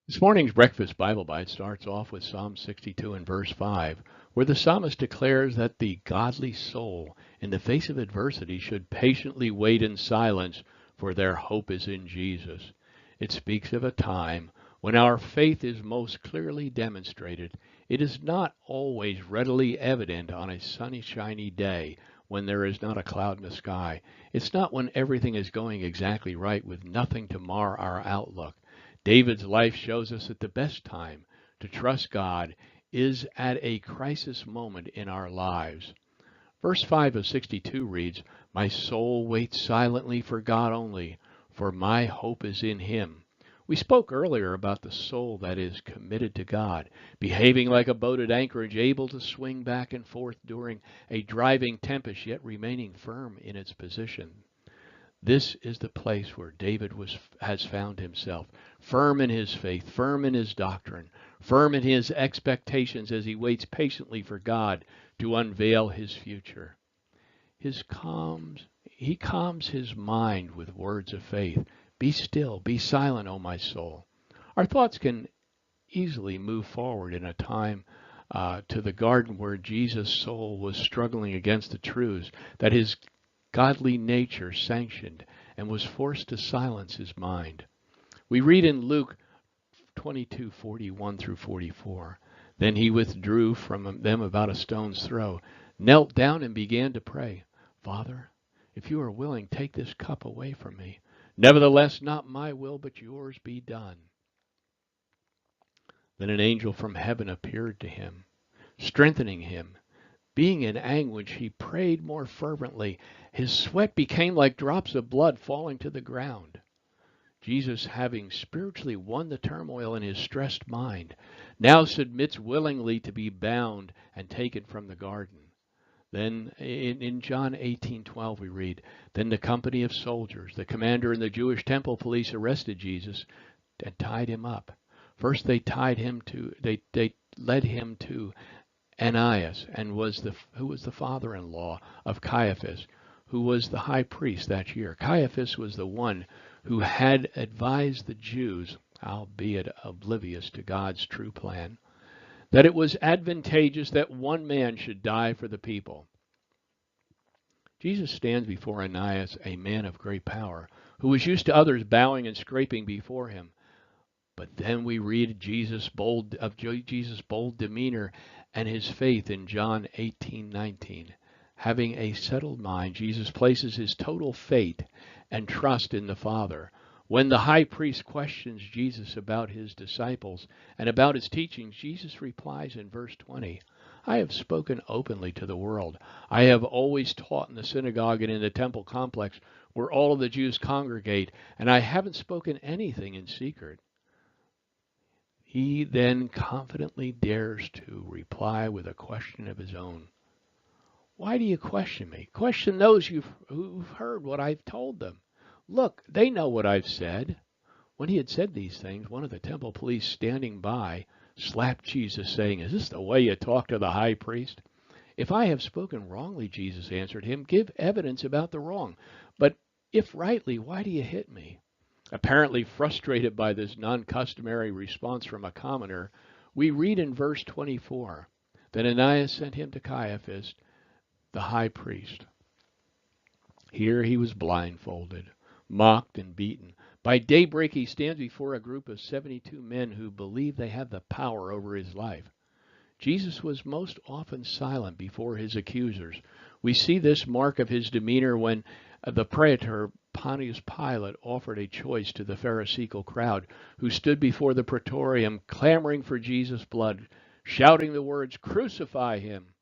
This morning's Breakfast Bible Bite starts off with Psalm 62 and verse 5, where the psalmist declares that the godly soul, in the face of adversity, should patiently wait in silence, for their hope is in Jesus. It speaks of a time when our faith is most clearly demonstrated. It is not always readily evident on a sunny, shiny day when there is not a cloud in the sky. It's not when everything is going exactly right with nothing to mar our outlook. David's life shows us that the best time to trust God is at a crisis moment in our lives. Verse 5 of 62 reads, "My soul waits silently for God only, for my hope is in Him." We spoke earlier about the soul that is committed to God, behaving like a boat at anchorage, able to swing back and forth during a driving tempest, yet remaining firm in its position. This is the place where David has found himself, firm in his faith, firm in his doctrine, firm in his expectations as he waits patiently for God to unveil his future. He calms his mind with words of faith. Be still, be silent, O my soul. Our thoughts can easily move forward in a time to the garden where Jesus' soul was struggling against the truths that his godly nature sanctioned and was forced to silence his mind. We read in Luke 22:41 through 44, "Then he withdrew from them about a stone's throw, knelt down and began to pray, 'Father, if you are willing, take this cup away from me. Nevertheless, not my will, but yours be done.' Then an angel from heaven appeared to him, strengthening him. Being in anguish, he prayed more fervently. His sweat became like drops of blood falling to the ground." Jesus, having spiritually won the turmoil in his stressed mind, now submits willingly to be bound and taken from the garden. Then in John 18:12 we read, "Then the company of soldiers, the commander and the Jewish temple police arrested Jesus and tied him up. First they led him to Ananias, who was the father-in-law of Caiaphas, who was the high priest that year. Caiaphas was the one who had advised the Jews, albeit oblivious to God's true plan, that it was advantageous that one man should die for the people. Jesus stands before Ananias, a man of great power, who was used to others bowing and scraping before him. But then we read Jesus' bold demeanor and his faith in John 18:19. Having a settled mind, Jesus places his total faith and trust in the Father. When the high priest questions Jesus about his disciples and about his teachings, Jesus replies in verse 20, "I have spoken openly to the world. I have always taught in the synagogue and in the temple complex where all of the Jews congregate, and I haven't spoken anything in secret." He then confidently dares to reply with a question of his own. "Why do you question me? Question those who've heard what I've told them. Look, they know what I've said." When he had said these things, one of the temple police standing by slapped Jesus, saying, "Is this the way you talk to the high priest?" "If I have spoken wrongly," Jesus answered him, "give evidence about the wrong. But if rightly, why do you hit me?" Apparently frustrated by this non-customary response from a commoner, we read in verse 24 that Ananias sent him to Caiaphas, the high priest. Here he was blindfolded, mocked, and beaten. By daybreak he stands before a group of 72 men who believe they have the power over his life. Jesus was most often silent before his accusers. We see this mark of his demeanor when the praetor Pontius Pilate offered a choice to the Pharisaical crowd who stood before the praetorium clamoring for Jesus' blood, shouting the words, "Crucify him."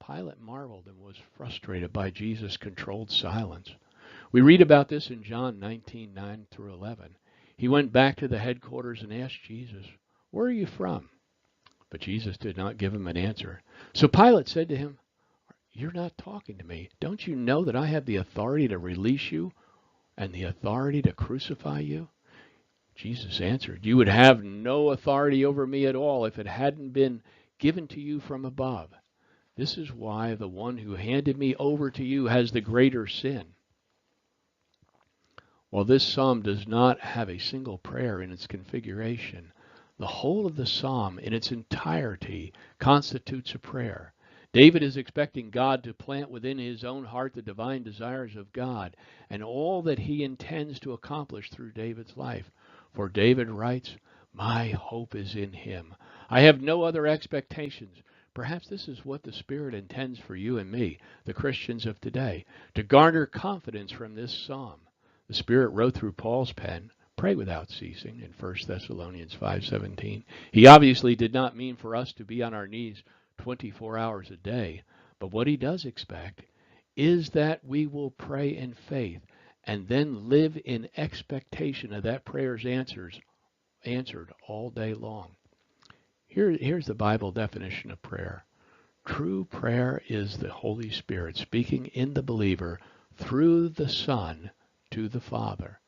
Pilate marveled and was frustrated by Jesus' controlled silence. We read about this in John 19:9 through 11. He went back to the headquarters and asked Jesus, "Where are you from?" But Jesus did not give him an answer. So Pilate said to him, "You're not talking to me. Don't you know that I have the authority to release you and the authority to crucify you?" Jesus answered, "You would have no authority over me at all if it hadn't been given to you from above. This is why the one who handed me over to you has the greater sin." While this psalm does not have a single prayer in its configuration, The whole of the psalm in its entirety constitutes a prayer. David is expecting God to plant within his own heart the divine desires of God and all that he intends to accomplish through David's life. For David writes, "My hope is in him. I have no other expectations." Perhaps this is what the Spirit intends for you and me, the Christians of today, to garner confidence from this psalm. The Spirit wrote through Paul's pen, "Pray without ceasing," in 1 Thessalonians 5:17. He obviously did not mean for us to be on our knees 24 hours a day, but what he does expect is that we will pray in faith and then live in expectation of that prayer's answered all day long. Here's the Bible definition of prayer. True prayer is the Holy Spirit speaking in the believer through the Son to the Father.